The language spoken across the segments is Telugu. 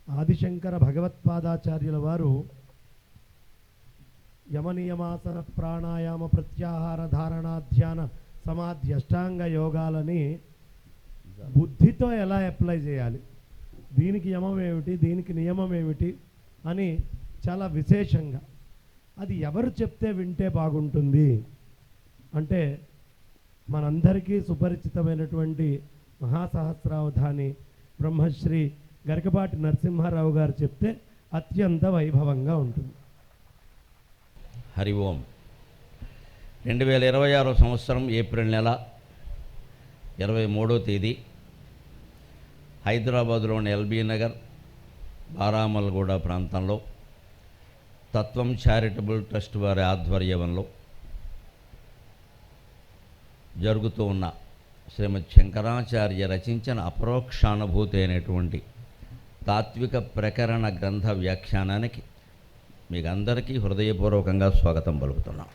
ఆదిశంకర భగవత్పాదాచార్యుల వారు యమనియమాసన ప్రాణాయామ ప్రత్యాహార ధారణ ధ్యాన సమాధి అష్టాంగ యోగాలని బుద్ధితో ఎలా అప్లై చేయాలి, దీనికి యమం ఏమిటి, దీనికి నియమం ఏమిటి అని చాలా విశేషంగా అది ఎవరు చెప్తే వింటే బాగుంటుంది అంటే మనందరికీ సుపరిచితమైనటువంటి మహాసహస్రావధాని బ్రహ్మశ్రీ గరికపాటి నరసింహారావు గారు చెప్తే అత్యంత వైభవంగా ఉంటుంది. హరి ఓం. 2026 సంవత్సరం ఏప్రిల్ నెల 23వ తేదీ హైదరాబాదులోని ఎల్బీ నగర్ బారామల్గూడ ప్రాంతంలో తత్వం చారిటబుల్ ట్రస్ట్ వారి ఆధ్వర్యంలో జరుగుతూ ఉన్న శ్రీమద్ శంకరాచార్య రచించిన అపరోక్షానుభూతి అయినటువంటి తాత్విక ప్రకరణ గ్రంథ వ్యాఖ్యానానికి మీకు అందరికీ హృదయపూర్వకంగా స్వాగతం పలుకుతున్నాం.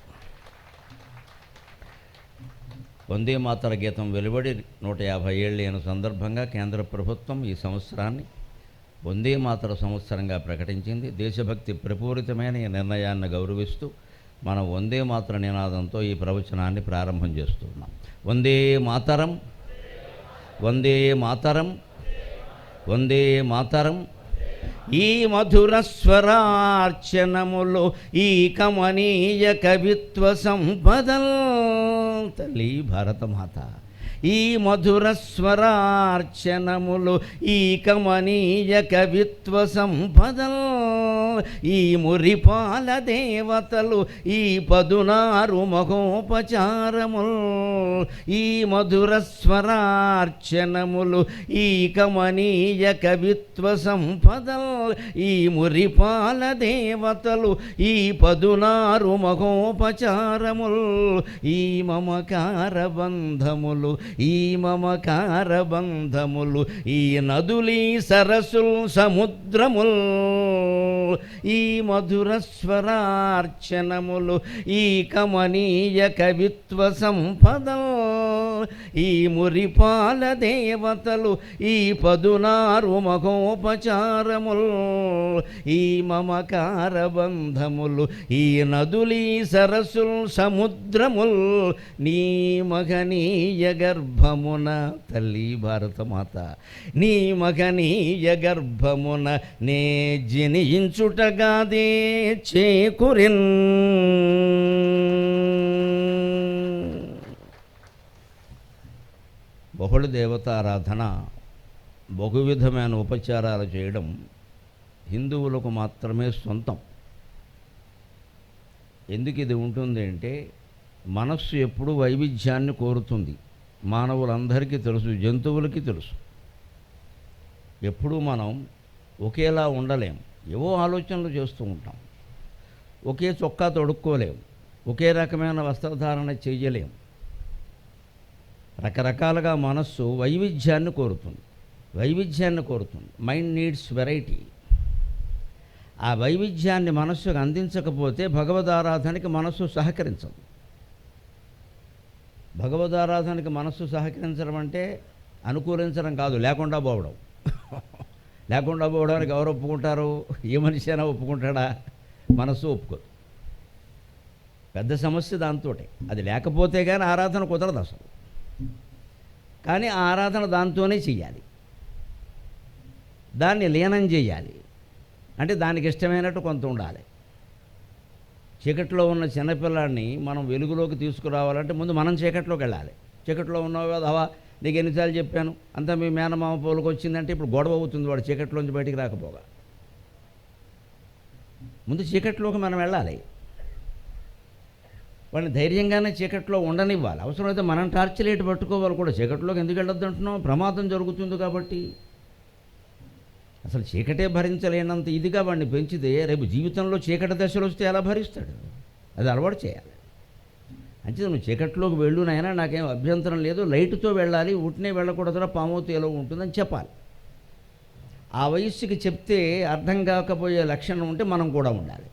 వందే మాతర గీతం వెలువడి 150 ఏళ్ళు అయిన సందర్భంగా కేంద్ర ప్రభుత్వం ఈ సంవత్సరాన్ని వందే మాతర సంవత్సరంగా ప్రకటించింది. దేశభక్తి ప్రపూరితమైన ఈ నిర్ణయాన్ని గౌరవిస్తూ మనం వందే మాతర నినాదంతో ఈ ప్రవచనాన్ని ప్రారంభం చేస్తున్నాం. వందే మాతరం, వందే మాతరం, వందే మాతరం. ఈ మధుర స్వరార్చనములో ఈ కమనీయ కవిత్వ సంపదల్ తల్లి భారతమాత. ఈ మధుర స్వరార్చనములు ఈ కమనీయ కవిత్వ సంపదల్ ఈ మురిపాల దేవతలు ఈ పదునారు మహోపచారముల్. ఈ మధుర స్వరార్చనములు ఈ కమనీయ కవిత్వ సంపదల్ ఈ మురిపాల దేవతలు ఈ పదునారు మహోపచారముల్. ఈ మమకార బంధములు, ఈ మమకార బంధములు, ఈ నదులీ సరస్సుల్ సముద్రముల్. ఈ మధుర స్వరార్చనములు ఈ కమనీయ కవిత్వ సంపదల్ ఈ మురిపాల దేవతలు ఈ పదునారు మహోపచారముల్. ఈ మమకార బంధములు, ఈ నదులీ సరస్సుల్ సముద్రముల్. నీ మగనీయ గర్భమున తల్లి భారతమాత, నీ మగనీయ గర్భమున నే జనించుటగాదే చేకురిన్. బహుళ దేవతారాధన, బహువిధమైన ఉపచారాలు చేయడం హిందువులకు మాత్రమే సొంతం. ఎందుకు ఇది ఉంటుంది అంటే మనస్సు ఎప్పుడూ వైవిధ్యాన్ని కోరుతుంది. మానవులందరికీ తెలుసు, జంతువులకి తెలుసు. ఎప్పుడూ మనం ఒకేలా ఉండలేం, ఏవో ఆలోచనలు చేస్తూ ఉంటాం. ఒకే చొక్కా తొడుక్కోలేం, ఒకే రకమైన వస్త్రధారణ చేయలేం. రకరకాలుగా మనస్సు వైవిధ్యాన్ని కోరుతుంది, వైవిధ్యాన్ని కోరుతుంది. Mind needs variety. ఆ వైవిధ్యాన్ని మనస్సుకు అందించకపోతే భగవదారాధనకి మనస్సు సహకరించదు. భగవదారాధనకి మనస్సు సహకరించడం అంటే అనుకూలించడం కాదు, లేకుండా పోవడం. లేకుండా పోవడానికి ఎవరు ఒప్పుకుంటారు? ఏ మనిషి అయినా ఒప్పుకుంటాడా? మనస్సు ఒప్పుకోదు. పెద్ద సమస్య దాంతో. అది లేకపోతే కానీ ఆరాధన కుదరదు అసలు. కానీ ఆ ఆరాధన దాంతోనే చెయ్యాలి, దాన్ని లీనం చేయాలి. అంటే దానికి ఇష్టమైనట్టు కొంత ఉండాలి. చీకట్లో ఉన్న చిన్నపిల్లాడిని మనం వెలుగులోకి తీసుకురావాలంటే ముందు మనం చీకట్లోకి వెళ్ళాలి. చీకట్లో ఉన్నావు కదా, అవా నీకు ఎన్నిసార్లు చెప్పాను, అంతా మీ మేనమామ పోలుకు వచ్చిందంటే ఇప్పుడు గొడవ అవుతుంది వాడు చీకట్లోంచి బయటికి రాకపోగా. ముందు చీకట్లోకి మనం వెళ్ళాలి, వాళ్ళని ధైర్యంగానే చీకట్లో ఉండనివ్వాలి. అవసరమైతే మనం టార్చ్ లైట్ పట్టుకోవాలి కూడా. చీకట్లోకి ఎందుకు వెళ్ళొద్దు అంటున్నాం? ప్రమాదం జరుగుతుంది కాబట్టి. అసలు చీకటే భరించలేనంత ఇదిగా వాడిని పెంచితే రేపు జీవితంలో చీకటి దశలు వస్తే ఎలా భరిస్తాడు? అది అలవాటు చేయాలి. అంటే నువ్వు చీకట్లోకి వెళ్ళు నాయనా, నాకేం అభ్యంతరం లేదు, లైట్తో వెళ్ళాలి, ఉట్నే వెళ్ళకూడదురా, పామోతు ఎలా ఉంటుందని చెప్పాలి. ఆ వయస్సుకి చెప్తే అర్థం కాకపోయే లక్షణం ఉంటే మనం కూడా ఉండాలి.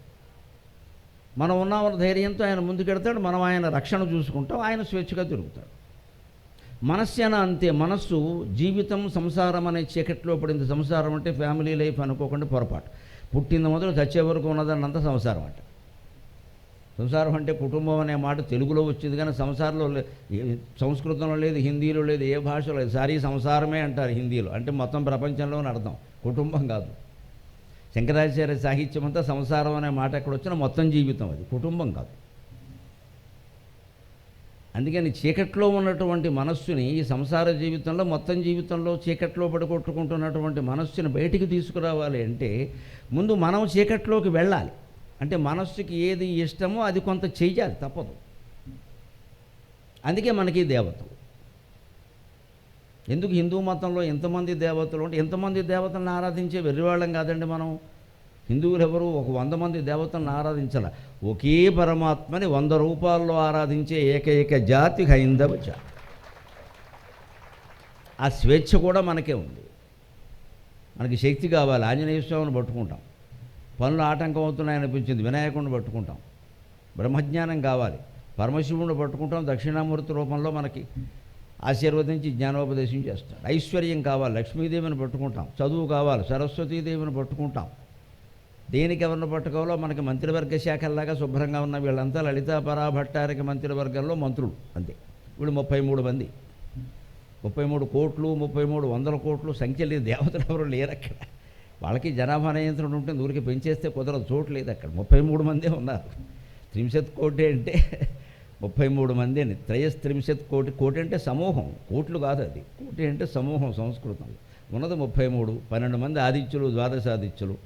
మనం ఉన్నామన్న ధైర్యంతో ఆయన ముందుకెడతాడు, మనం ఆయన రక్షణ చూసుకుంటాం, ఆయన స్వేచ్ఛగా తిరుగుతాడు. మనస్సేన అంతే. మనస్సు జీవితం సంసారం అనే చీకట్లో పడింది. సంసారం అంటే ఫ్యామిలీ లైఫ్ అనుకోకుండా పొరపాటు. పుట్టింది మొదలు చచ్చే వరకు ఉన్నదాన్నంతా సంసారం అంట. సంసారం అంటే కుటుంబం అనే మాట తెలుగులో వచ్చింది, కానీ సంసారంలో సంస్కృతంలో లేదు, హిందీలో లేదు, ఏ భాషలో లేదు. సారీ సంసారమే అంటారు హిందీలో. అంటే మొత్తం ప్రపంచంలోని అర్థం, కుటుంబం కాదు. శంకరాచార్య సాహిత్యం అంతా సంసారం అనే మాట ఎక్కడ వచ్చినా మొత్తం జీవితం, అది కుటుంబం కాదు. అందుకని చీకట్లో ఉన్నటువంటి మనస్సుని, ఈ సంసార జీవితంలో మొత్తం జీవితంలో చీకట్లో పడికొట్టుకుంటున్నటువంటి మనస్సుని బయటికి తీసుకురావాలి అంటే ముందు మనం చీకట్లోకి వెళ్ళాలి. అంటే మనస్సుకి ఏది ఇష్టమో అది కొంత చెయ్యాలి, తప్పదు. అందుకే మనకి దేవతలు. ఎందుకు హిందూ మతంలో ఎంతమంది దేవతలు అంటే, ఎంతమంది దేవతలను ఆరాధించే వెర్రివాళ్ళం కాదండి మనం. హిందువులు ఎవరు ఒక 100 మంది దేవతలను ఆరాధించాల. ఒకే పరమాత్మని 100 రూపాల్లో ఆరాధించే ఏకైక జాతి హైందవ జాతి. ఆ స్వేచ్ఛ కూడా మనకే ఉంది. మనకి శక్తి కావాలి, ఆంజనేయ స్వామిని పట్టుకుంటాం. పనులు ఆటంకం అవుతున్నాయనిపించింది, వినాయకుడిని పట్టుకుంటాం. బ్రహ్మజ్ఞానం కావాలి, పరమశివుడిని పట్టుకుంటాం. దక్షిణామూర్తి రూపంలో మనకి ఆశీర్వదించి జ్ఞానోపదేశం చేస్తాడు. ఐశ్వర్యం కావాలి, లక్ష్మీదేవిని పట్టుకుంటాం. చదువు కావాలి, సరస్వతీదేవిని పట్టుకుంటాం. దేనికి ఎవరిని పట్టుకోవాలో మనకి మంత్రివర్గ శాఖల్లాగా శుభ్రంగా ఉన్న వీళ్ళంతా లలితా పరాభట్టారిక మంత్రివర్గంలో మంత్రులు అంతే. వీళ్ళు 33 మంది, 33 కోట్లు, 33 కోట్లు సంఖ్య లేదు. దేవతలు ఎవరు లేరు అక్కడ. వాళ్ళకి జనాభా నియంత్రణ ఉంటుంది, ఊరికి పెంచేస్తే కుదరదు, చోటు లేదు అక్కడ. 33 మందే ఉన్నారు. 30 కోటి అంటే 33 మంది అని. 30 కోటి. కోటి అంటే సమూహం, కోట్లు కాదు అది. కోటి అంటే సమూహం సంస్కృతంలో. ఉన్నది 33. 12 మంది ఆదిత్యులు, ద్వాదశ ఆదిత్యులు,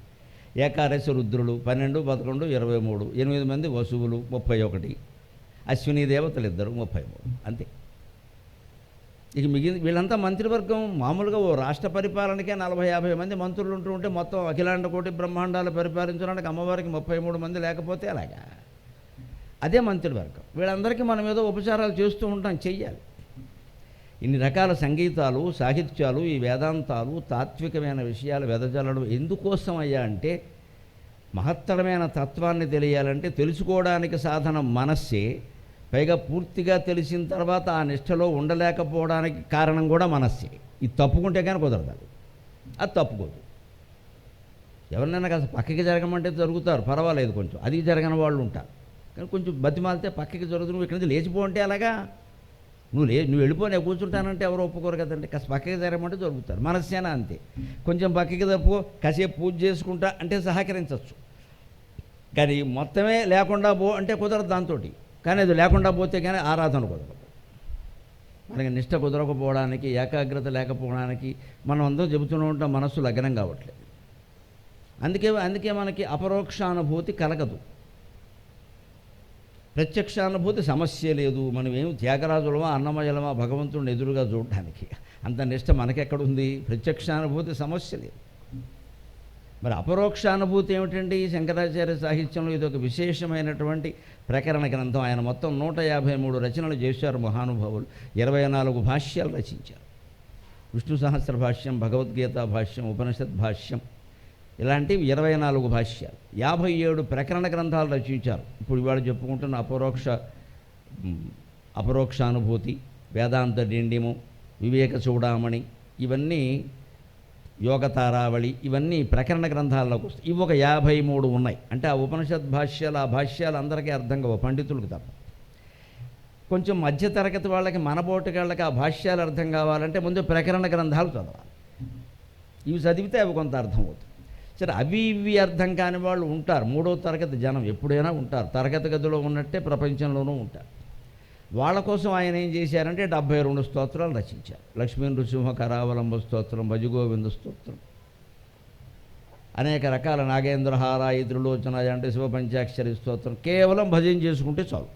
ఏకాదశి రుద్రులు 12, 11, 23. 8 మంది వసువులు 31. అశ్విని దేవతలు 2, 33 అంతే. ఇక మిగిలిన వీళ్ళంతా మంత్రివర్గం. మామూలుగా ఓ రాష్ట్ర పరిపాలనకే 40-50 మంది మంత్రులు ఉంటే మొత్తం అఖిలాండ కోటి బ్రహ్మాండాలు పరిపాలించడానికి అమ్మవారికి 33 మంది లేకపోతే అలాగా. అదే మంత్రివర్గం. వీళ్ళందరికీ మనం ఏదో ఉపచారాలు చేస్తూ ఉంటాం, చెయ్యాలి. ఇన్ని రకాల సంగీతాలు, సాహిత్యాలు, ఈ వేదాంతాలు, తాత్వికమైన విషయాలు వెదజల్లడం ఎందుకోసం అయ్యా అంటే, మహత్తరమైన తత్వాన్ని తెలియాలంటే తెలుసుకోవడానికి సాధనం మనస్సే. పైగా పూర్తిగా తెలిసిన తర్వాత ఆ నిష్టలో ఉండలేకపోవడానికి కారణం కూడా మనస్సే. ఇది తప్పుకుంటే కానీ కుదరదు, అది తప్పుకోదు. ఎవరినైనా కాస్త పక్కకి జరగమంటే జరుగుతారు, పర్వాలేదు. కొంచెం అది జరగని వాళ్ళు ఉంటారు, కానీ కొంచెం బతిమాలితే పక్కకి జరుగుతుంది. నువ్వు ఇక్కడి నుంచి లేచిపో అంటే అలాగా, నువ్వు వెళ్ళిపో, నేను కూర్చుంటానంటే ఎవరు ఒప్పుకోరు కదండి. కాస్త పక్కకి జరగమంటే జరుగుతారు. మనస్సేనా అంతే. కొంచెం పక్కకి తప్పు, కాసేపు పూజ చేసుకుంటా అంటే సహకరించవచ్చు, కానీ మొత్తమే లేకుండా పో అంటే కుదరదు దాంతో. కానీ అది లేకుండా పోతే కానీ ఆరాధన కుదరదు. మనకి నిష్ట కుదరకపోవడానికి, ఏకాగ్రత లేకపోవడానికి మనం అందరూ చెబుతూనే ఉంటాం, మనస్సు లగ్నం కావట్లేదు. అందుకే మనకి అపరోక్షానుభూతి కలగదు, ప్రత్యక్షానుభూతి సమస్య లేదు. మనం ఏం త్యాగరాజులమా, అన్నమయ్యలమా భగవంతుడిని ఎదురుగా చూడడానికి? అంత నిష్ట మనకెక్కడుంది? ప్రత్యక్షానుభూతి సమస్య లేదు. మరి అపరోక్షానుభూతి ఏమిటండి? శంకరాచార్య సాహిత్యంలో ఇది ఒక విశేషమైనటువంటి ప్రకరణ గ్రంథం. ఆయన మొత్తం 153 రచనలు చేశారు మహానుభావులు. 24 భాష్యాలు రచించారు. విష్ణు సహస్ర భాష్యం, భగవద్గీత భాష్యం, ఉపనిషత్ భాష్యం, ఇలాంటివి 24 భాష్యాలు. 57 ప్రకరణ గ్రంథాలు రచించారు. ఇప్పుడు ఇవాళ చెప్పుకుంటున్న అపరోక్షానుభూతి, వేదాంత డిండిము, వివేక చూడామణి, ఇవన్నీ యోగతారావళి, ఇవన్నీ ప్రకరణ గ్రంథాల్లోకి వస్తాయి. ఇవి ఒక 53 ఉన్నాయి. అంటే ఆ ఉపనిషత్ భాష్యాలు, ఆ భాష్యాలు అందరికీ అర్థం కావు, పండితులకు తప్ప. కొంచెం మధ్యతరగతి వాళ్ళకి, మనబోటిగాళ్ళకి ఆ భాష్యాలు అర్థం కావాలంటే ముందు ప్రకరణ గ్రంథాలు చదవాలి. ఇవి చదివితే అవి కొంత అర్థమవుతుంది. సరే, అవి ఇవి అర్థం కాని వాళ్ళు ఉంటారు. 3వ తరగతి జనం ఎప్పుడైనా ఉంటారు. తరగతి గదిలో ఉన్నట్టే ప్రపంచంలోనూ ఉంటారు. వాళ్ళ కోసం ఆయన ఏం చేశారంటే 72 స్తోత్రాలు రచించారు. లక్ష్మీ నృసింహ కరావలంబ స్తోత్రం, భజగోవింద స్తోత్రం, అనేక రకాల నాగేంద్రహారాయి, త్రిలోచనాయ అంటే శివ పంచాక్షరి స్తోత్రం. కేవలం భజన చేసుకుంటే చాలు.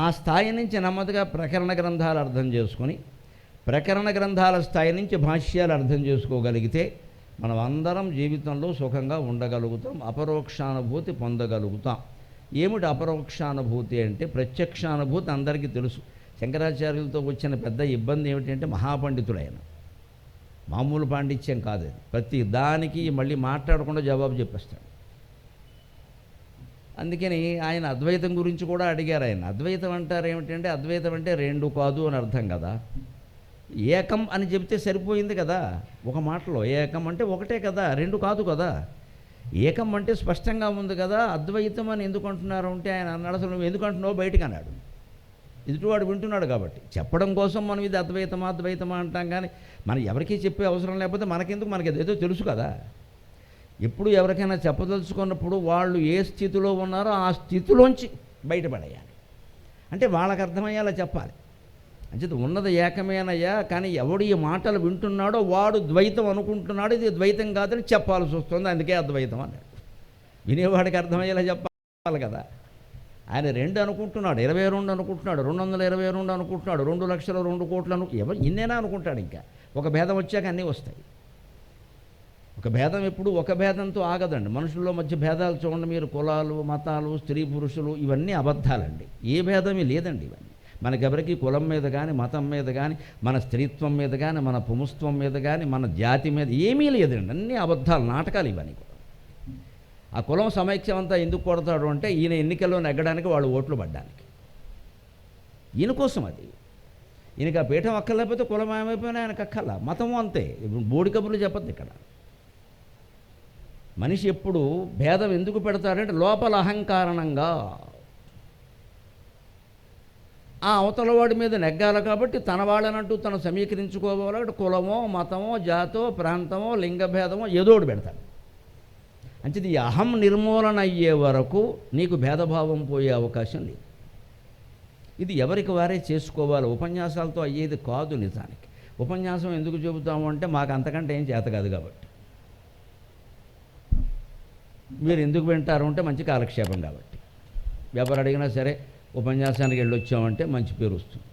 ఆ స్థాయి నుంచి నెమ్మదిగా ప్రకరణ గ్రంథాలు అర్థం చేసుకొని, ప్రకరణ గ్రంథాల స్థాయి నుంచి భాష్యాలు అర్థం చేసుకోగలిగితే మనం అందరం జీవితంలో సుఖంగా ఉండగలుగుతాం, అపరోక్షానుభూతి పొందగలుగుతాం. ఏమిటి అపరోక్షానుభూతి అంటే? ప్రత్యక్షానుభూతి అందరికీ తెలుసు. శంకరాచార్యులతో వచ్చిన పెద్ద ఇబ్బంది ఏమిటంటే, మహాపండితులైన మామూలు పాండిత్యం కాదు అది. ప్రతి దానికి మళ్ళీ మాట్లాడకుండా జవాబు చెప్పేస్తాడు. అందుకని ఆయన అద్వైతం గురించి కూడా అడిగారు. ఆయన అద్వైతం అంటారు ఏమిటంటే, అద్వైతం అంటే రెండు కాదు అని అర్థం కదా. ఏకం అని చెబితే సరిపోయింది కదా. ఒక మాటలో ఏకం అంటే ఒకటే కదా, రెండు కాదు కదా. ఏకం అంటే స్పష్టంగా ఉంది కదా. అద్వైతం అని ఎందుకు అంటున్నారు అంటే ఆయన అన్నాడు, అసలు నువ్వు ఎందుకు అంటున్నావు బయటికి అన్నాడు. ఎదుటివాడు వింటున్నాడు కాబట్టి. చెప్పడం కోసం మనం ఇది అద్వైతమా అద్వైతమా అంటాం, కానీ మనం ఎవరికీ చెప్పే అవసరం లేకపోతే మనకెందుకు, మనకి ఏదో తెలుసు కదా. ఎప్పుడు ఎవరికైనా చెప్పదలుచుకున్నప్పుడు వాళ్ళు ఏ స్థితిలో ఉన్నారో ఆ స్థితిలోంచి బయటపడేయాలి. అంటే వాళ్ళకి అర్థమయ్యేలా చెప్పాలి. అంచేత ఉన్నది ఏకమేనయ్యా, కానీ ఎవడు ఈ మాటలు వింటున్నాడో వాడు ద్వైతం అనుకుంటున్నాడు, ఇది ద్వైతం కాదని చెప్పాల్సి వస్తుంది, అందుకే అద్వైతం అన్నాడు. వినేవాడికి అర్థమయ్యేలా చెప్పాలి కదా. ఆయన 2 అనుకుంటున్నాడు, 22 అనుకుంటున్నాడు, 222 అనుకుంటున్నాడు, 2,02,00,000 ఎవరు ఇన్నేనా అనుకుంటాడు. ఇంకా ఒక భేదం వచ్చాక అన్నీ వస్తాయి. ఒక భేదం ఎప్పుడు ఒక భేదంతో ఆగదండి. మనుషుల్లో మధ్య భేదాలు చూడండి మీరు, కులాలు, మతాలు, స్త్రీ పురుషులు, ఇవన్నీ అబద్ధాలండి. ఏ భేదమే లేదండి ఇవన్నీ. మనకెవరికి కులం మీద కానీ, మతం మీద కానీ, మన స్త్రీత్వం మీద కానీ, మన పుంస్త్వం మీద కానీ, మన జాతి మీద ఏమీ లేదండి. అన్నీ అబద్ధాలు, నాటకాలు ఇవన్నీ కూడా. ఆ కులం సమైక్యం అంతా ఎందుకు కొడతాడు అంటే ఈయన ఎన్నికల్లో నెగ్గడానికి, వాళ్ళు ఓట్లు పడ్డానికి, ఈయన కోసం అది. ఈయనకి ఆ పీఠం అక్కర్లేకపోతే కులం ఏమైపోయినా ఆయనకు అక్కర్లా. మతము అంతే. ఇప్పుడు బోడి కబుర్లు చెప్పద్దు ఇక్కడ. మనిషి ఎప్పుడు భేదం ఎందుకు పెడతాడంటే లోపల అహంకారణంగా ఆ అవతలవాడి మీద నెగ్గాలి కాబట్టి తన వాళ్ళనంటూ తను సమీకరించుకోవాలి. కులమో మతమో జాతో ప్రాంతమో లింగభేదమో ఏదోడు పెడతాడు. అంటే ఈ అహం నిర్మూలన అయ్యే వరకు నీకు భేదభావం పోయే అవకాశం లేదు. ఇది ఎవరికి వారే చేసుకోవాలి. ఉపన్యాసాలతో అయ్యేది కాదు. నిజానికి ఉపన్యాసం ఎందుకు చెబుతాము అంటే మాకు అంతకంటే ఏం చేత కాదు కాబట్టి. మీరు ఎందుకు వింటారు అంటే మంచి కాలక్షేపం కాబట్టి. ఎవరు అడిగినా సరే ఉపన్యాసానికి వెళ్ళొచ్చామంటే మంచి పేరు వస్తుంది.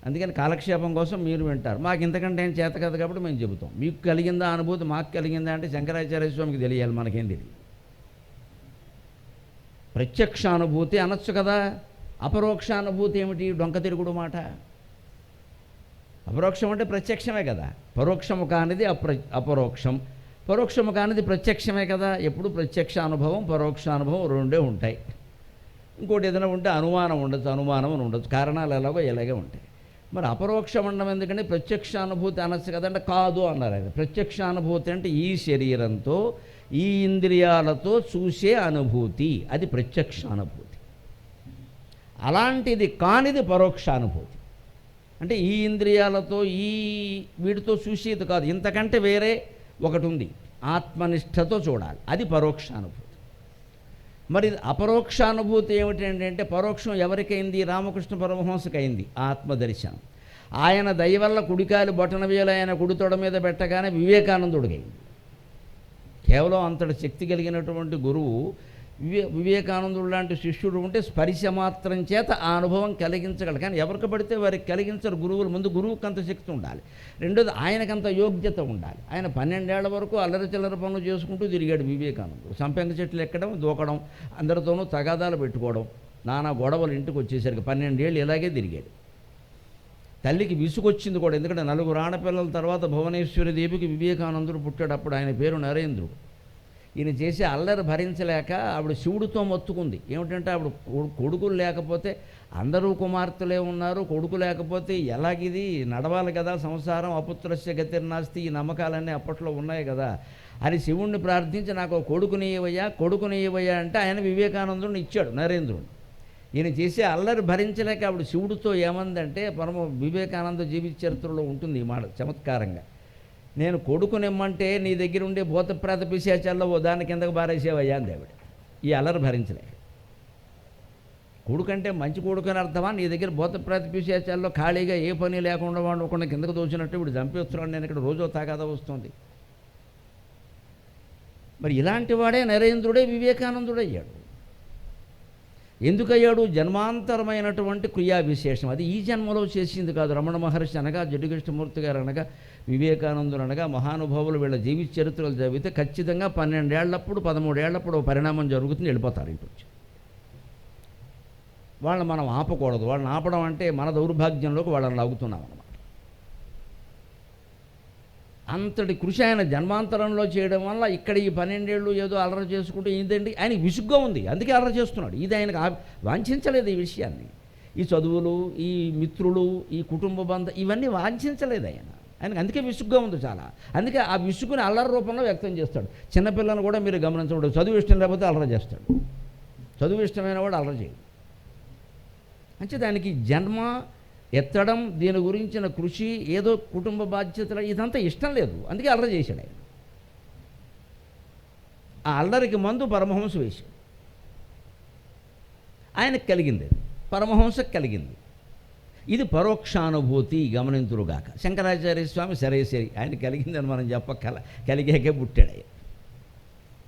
అందుకని కాలక్షేపం కోసం మీరు వింటారు. మాకు ఇంతకంటే ఏం చేత కాదు కాబట్టి మేము చెబుతాం. మీకు కలిగిందా అనుభూతి, మాకు కలిగిందా అంటే శంకరాచార్య స్వామికి తెలియాలి, మనకేం తెలియదు. ప్రత్యక్షానుభూతి అనొచ్చు కదా. అపరోక్షానుభూతి ఏమిటి? డొంక తిరుగుడు మాట. అపరోక్షం అంటే ప్రత్యక్షమే కదా. పరోక్షము కానిది అపరోక్షం, పరోక్షము కానిది ప్రత్యక్షమే కదా. ఎప్పుడు ప్రత్యక్ష అనుభవం పరోక్షానుభవం రెండే ఉంటాయి. ఇంకోటి ఏదైనా ఉంటే అనుమానం ఉండొచ్చు, అనుమానం అని ఉండొచ్చు, కారణాలు ఎలాగో ఇలాగే ఉంటాయి. మరి అపరోక్షం ఉండడం ఎందుకంటే ప్రత్యక్షానుభూతి అనొచ్చు కదంటే కాదు అన్నారు ఆయన. ప్రత్యక్షానుభూతి అంటే ఈ శరీరంతో ఈ ఇంద్రియాలతో చూసే అనుభూతి, అది ప్రత్యక్షానుభూతి. అలాంటిది కానిది పరోక్షానుభూతి. అంటే ఈ ఇంద్రియాలతో ఈ వీటితో చూసేది కాదు, ఇంతకంటే వేరే ఒకటి ఉంది, ఆత్మనిష్టతో చూడాలి, అది పరోక్షానుభూతి. మరి అపరోక్షానుభూతి ఏమిటంటే పరోక్షం ఎవరికైంది? రామకృష్ణ పరమహంసకైంది ఆత్మదర్శనం. ఆయన దయ వల్ల కుడికాలు బొటనవేలు ఆయన కుడి తొడ మీద పెట్టగానే వివేకానందుడికైంది. కేవలం అంతటి శక్తి కలిగినటువంటి గురువు వివేకానందుడు లాంటి శిష్యుడు ఉంటే స్పర్శ మాత్రం చేత ఆ అనుభవం కలిగించగలడు. కానీ ఎవరికి పడితే వారికి కలిగించరు గురువులు. ముందు గురువుకి అంత శక్తి ఉండాలి, రెండోది ఆయనకంత యోగ్యత ఉండాలి. ఆయన 12 ఏళ్ల వరకు అల్లరి చిల్లర పనులు చేసుకుంటూ తిరిగాడు వివేకానందుడు. సంపెంగ చెట్లు ఎక్కడం, దూకడం, అందరితోనూ తగాదాలు పెట్టుకోవడం, నానా గొడవలు. ఇంటికి వచ్చేసరికి 12 ఏళ్ళు ఇలాగే తిరిగాడు. తల్లికి విసుగొచ్చింది కూడా, ఎందుకంటే 4 ఆడపిల్లల తర్వాత భువనేశ్వరి దేవికి వివేకానందుడు పుట్టాడు. అప్పుడు ఆయన పేరు నరేంద్రుడు. ఈయన చేసే అల్లరి భరించలేక ఆవిడ శివుడితో మొత్తుకుంది. ఏమిటంటే ఆవిడ కొడుకులు లేకపోతే, అందరూ కుమార్తెలే ఉన్నారు, కొడుకు లేకపోతే ఎలాగిది నడవాలి కదా సంసారం, అపుత్రస్య గతిర్నాస్తి, ఈ నమ్మకాలన్నీ అప్పట్లో ఉన్నాయి కదా అని శివుణ్ణి ప్రార్థించి నాకు కొడుకునియ్యవయ్యా అంటే ఆయన వివేకానందుడిని ఇచ్చాడు, నరేంద్రుడు. ఈయన చేసే అల్లరి భరించలేక ఆవిడ శివుడితో ఏమందంటే, పరమ వివేకానంద జీవిత చరిత్రలో ఉంటుంది ఈ మాట చమత్కారంగా, నేను కొడుకునిమ్మంటే నీ దగ్గర ఉండే భూతప్రేత పిశాచాల్లో ఓ దాని కిందకు బారేసేవయ్యా అంది ఆవిడ. ఈ అల్లరి భరించలేక. కొడుకంటే మంచి కొడుకుని అర్థమా? నీ దగ్గర భూతప్రేత పిశాచాల్లో ఖాళీగా ఏ పని లేకుండా వాడు ఒకటి కిందకు దోచినట్టు ఇప్పుడు చంపేస్తున్నాడు, నేను ఇక్కడ రోజో తాగాదా వస్తుంది. మరి ఇలాంటి వాడే నరేంద్రుడే వివేకానందుడయ్యాడు. ఎందుకయ్యాడు? జన్మాంతరమైనటువంటి క్రియా విశేషం. అది ఈ జన్మలో చేసింది కాదు. రమణ మహర్షి అనగా, జడ్డుకృష్ణమూర్తి గారు అనగా, వివేకానందుడు అనగా మహానుభావులు వీళ్ళ జీవిత చరిత్రలు చదివితే ఖచ్చితంగా 12 ఏళ్లప్పుడు 13 ఏళ్లప్పుడు పరిణామం జరుగుతుంది, వెళ్ళిపోతారు ఇంటి నుంచి. వాళ్ళని మనం ఆపకూడదు. వాళ్ళని ఆపడం అంటే మన దౌర్భాగ్యంలోకి వాళ్ళని లాగుతున్నాం అన్నమాట. అంతటి కృషి ఆయన జన్మాంతరంలో చేయడం వల్ల ఇక్కడ ఈ 12 ఏళ్ళు ఏదో అల్లరి చేసుకుంటూ ఏంటండి ఆయనకి విసుగ్గా ఉంది, అందుకే అల్లరి చేస్తున్నాడు. ఇది ఆయనకు వాంఛించలేదు ఈ విషయాన్ని. ఈ చదువులు, ఈ మిత్రులు, ఈ కుటుంబ బంధం ఇవన్నీ వాంఛించలేదు ఆయనకు అందుకే విసుగ్గా ఉంది చాలా. అందుకే ఆ విసుగుని అల్లరి రూపంలో వ్యక్తం చేస్తాడు. చిన్నపిల్లలను కూడా మీరు గమనించకూడదు, చదువు ఇష్టం లేకపోతే అల్లరి చేస్తాడు, చదువు ఇష్టమైన వాడు అల్లరి చేయడు. అంటే దానికి జన్మ ఎత్తడం, దీని గురించిన కృషి, ఏదో కుటుంబ బాధ్యతలు ఇదంతా ఇష్టం లేదు, అందుకే అల్లరి చేశాడు ఆయన. ఆ అల్లరికి మందు పరమహంస వేశాడు. ఆయనకు కలిగింది, పరమహంసకు కలిగింది. ఇది పరోక్షానుభూతి గమనింతురుగాక. శంకరాచార్య స్వామి సరే ఆయన కలిగిందని మనం కలిగాకే పుట్టాడు ఆయన.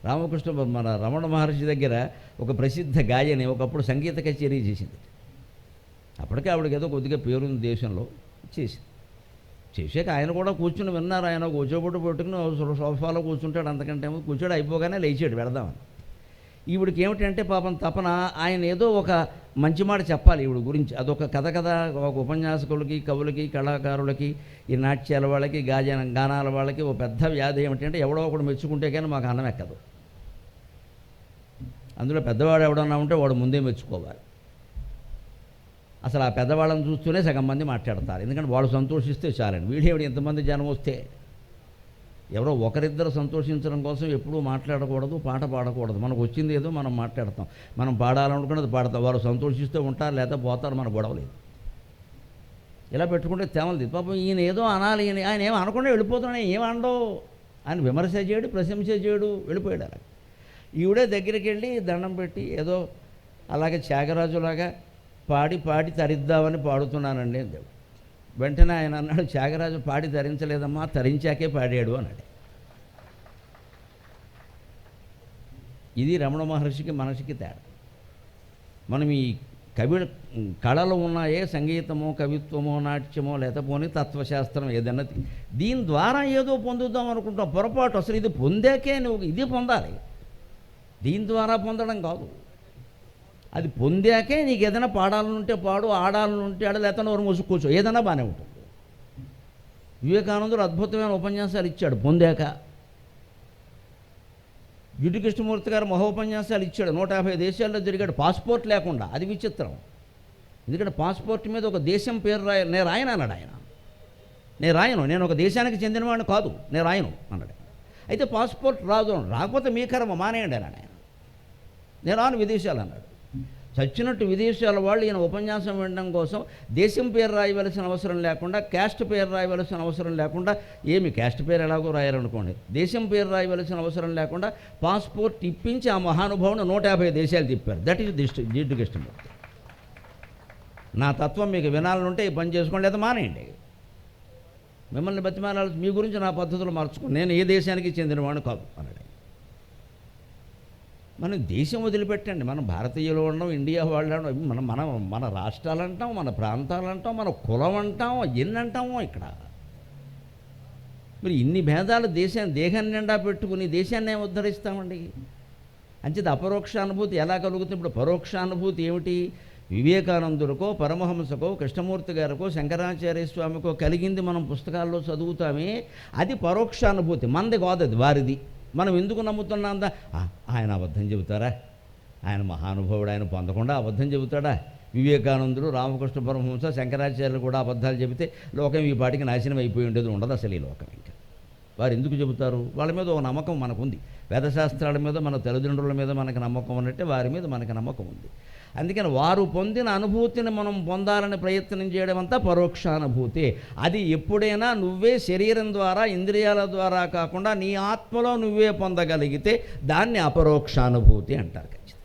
రామకృష్ణ మన రమణ మహర్షి దగ్గర ఒక ప్రసిద్ధ గాయని ఒకప్పుడు సంగీత కచేరీ చేసింది. అప్పటికే ఆవిడకి ఏదో కొద్దిగా పేరుంది దేశంలో, చేసాక ఆయన కూడా కూర్చుని విన్నారు. ఆయన కూర్చోబొట్టు పెట్టుకుని సోఫాలో కూర్చుంటాడు, అంతకంటే కూర్చోడు, అయిపోగానే లేచాడు వెళదామని. ఈవిడికి ఏమిటంటే పాపం తపన, ఆయన ఏదో ఒక మంచి మాట చెప్పాలి ఈవిడ గురించి. అదొక కథ ఒక ఉపన్యాసకులకి, కవులకి, కళాకారులకి, ఈ నాట్యాల వాళ్ళకి, గానాల వాళ్ళకి ఒక పెద్ద వ్యాధి ఏమిటంటే ఎవడో ఒకడు మెచ్చుకుంటే కానీ మాకు అన్నం ఎక్కదు. అందులో పెద్దవాడు ఎవడన్నా ఉంటే వాడు ముందే మెచ్చుకోవాలి. అసలు ఆ పెద్దవాళ్ళని చూస్తూనే సగం మంది మాట్లాడతారు, ఎందుకంటే వాళ్ళు సంతోషిస్తే చాలండి. వీడేవిడ ఎంతమంది జనం వస్తే ఎవరో ఒకరిద్దరు సంతోషించడం కోసం ఎప్పుడూ మాట్లాడకూడదు, పాట పాడకూడదు. మనకు వచ్చింది ఏదో మనం మాట్లాడతాం, మనం పాడాలనుకున్నది పాడతాం. వారు సంతోషిస్తూ ఉంటారు, లేదా పోతారు, మన గొడవలేదు. ఇలా పెట్టుకుంటే తేమలది. పాపం ఈయన ఏదో అనాలి, ఆయన ఏమో అనకుండా వెళ్ళిపోతున్నాడు, ఏమనడో ఆయన విమర్శ చేయడు, ప్రశంస చేయడు, వెళ్ళిపోయాడు. అలా ఈవిడే దగ్గరికి వెళ్ళి దండం పెట్టి ఏదో అలాగే త్యాగరాజులాగా పాడి తరిద్దామని పాడుతున్నానండి అని దేవుడు. వెంటనే ఆయన అన్నాడు, త్యాగరాజు పాడి తరించలేదమ్మా, తరించాకే పాడాడు అన్నాడు. ఇది రమణ మహర్షికి మనసుకి తేడా. మనం ఈ కళలు ఉన్నాయే, సంగీతమో, కవిత్వమో, నాట్యమో, లేకపోతే తత్వశాస్త్రం ఏదన్నా, దీని ద్వారా ఏదో పొందుదాం అనుకుంటాం. పొరపాటు. అసలు ఇది పొందాకే నువ్వు ఇది పొందాలి, దీని ద్వారా పొందడం కాదు. అది పొందాకే నీకు ఏదైనా పాడాలనుంటే పాడు, ఆడాలనుంటే ఆడ, లేకపోతే నోరు మూసుకూర్చో, ఏదైనా బాగానే ఉంటుంది. వివేకానందుడు అద్భుతమైన ఉపన్యాసాలు ఇచ్చాడు పొందాక. జిడ్డు కృష్ణమూర్తి గారు మహోపన్యాసాలు ఇచ్చాడు, 150 దేశాల్లో తిరిగాడు పాస్పోర్ట్ లేకుండా. అది విచిత్రం, ఎందుకంటే పాస్పోర్ట్ మీద ఒక దేశం పేరు నేను రాయను అన్నాడు ఆయన. నేను ఒక దేశానికి చెందినవాడిని కాదు, నేను రాయను అన్నాడు. అయితే పాస్పోర్ట్ రాదు, రాకపోతే మీ కర్మ మానేయండి అన్నాడు ఆయన. నేను రాను విదేశాలు అన్నాడు. చచ్చినట్టు విదేశాల వాళ్ళు ఈయన ఉపన్యాసం వినడం కోసం దేశం పేరు రాయవలసిన అవసరం లేకుండా, క్యాస్ట్ పేరు రాయవలసిన అవసరం లేకుండా, ఏమి క్యాస్ట్ పేరు ఎలాగో రాయాలనుకోండి, దేశం పేరు రాయవలసిన అవసరం లేకుండా పాస్పోర్ట్ ఇప్పించి ఆ మహానుభావుని 150 దేశాలు తిప్పారు. That is Jiddu Krishnamurti. నా తత్వం మీకు వినాలనుంటే ఈ పని చేసుకోండి, లేదా మానేయండి. మిమ్మల్ని బతిమాలాలి, మీ గురించి నా పద్ధతులు మార్చుకోండి, నేను ఏ దేశానికి చెందినవాడిని కాదు అన్నాడు. మనం దేశం వదిలిపెట్టండి, మనం భారతీయులు ఉండడం, ఇండియా వాళ్ళు మనం మన రాష్ట్రాలు అంటాం, మన ప్రాంతాలు అంటాం, మన కులం అంటాం, ఎన్ని అంటామో ఇక్కడ. మరి ఇన్ని భేదాలు దేహాన్ని నిండా పెట్టుకుని దేశాన్ని ఉద్ధరిస్తామండి. అంచేది అపరోక్షానుభూతి ఎలా కలుగుతుంది? ఇప్పుడు పరోక్షానుభూతి ఏమిటి? వివేకానందుడికో, పరమహంసకో, కృష్ణమూర్తి గారికో, శంకరాచార్య స్వామికో కలిగింది మనం పుస్తకాల్లో చదువుతామే, అది పరోక్షానుభూతి. మనది కాదు, అది వారిది. మనం ఎందుకు నమ్ముతున్నాం? ఆయన అబద్ధం చెబుతారా? ఆయన మహానుభావుడు, ఆయన పొందకుండా అబద్ధం చెబుతాడా? వివేకానందుడు, రామకృష్ణ పరమహంస, శంకరాచార్యులు కూడా అబద్ధాలు చెబితే లోకం ఈ పాటికి నాశనం అయిపోయి ఉండేది ఉండదు అసలు ఈ లోకం. ఇంకా వారు ఎందుకు చెబుతారు? వాళ్ళ మీద ఒక నమ్మకం మనకుంది. వేదశాస్త్రాల మీద, మన తల్లిదండ్రుల మీద మనకు నమ్మకం ఉన్నట్టే వారి మీద మనకు నమ్మకం ఉంది. అందుకని వారు పొందిన అనుభూతిని మనం పొందాలని ప్రయత్నం చేయడం అంతా పరోక్షానుభూతి. అది ఎప్పుడైనా నువ్వే శరీరం ద్వారా, ఇంద్రియాల ద్వారా కాకుండా నీ ఆత్మలో నువ్వే పొందగలిగితే దాన్ని అపరోక్షానుభూతి అంటారు. ఖచ్చితంగా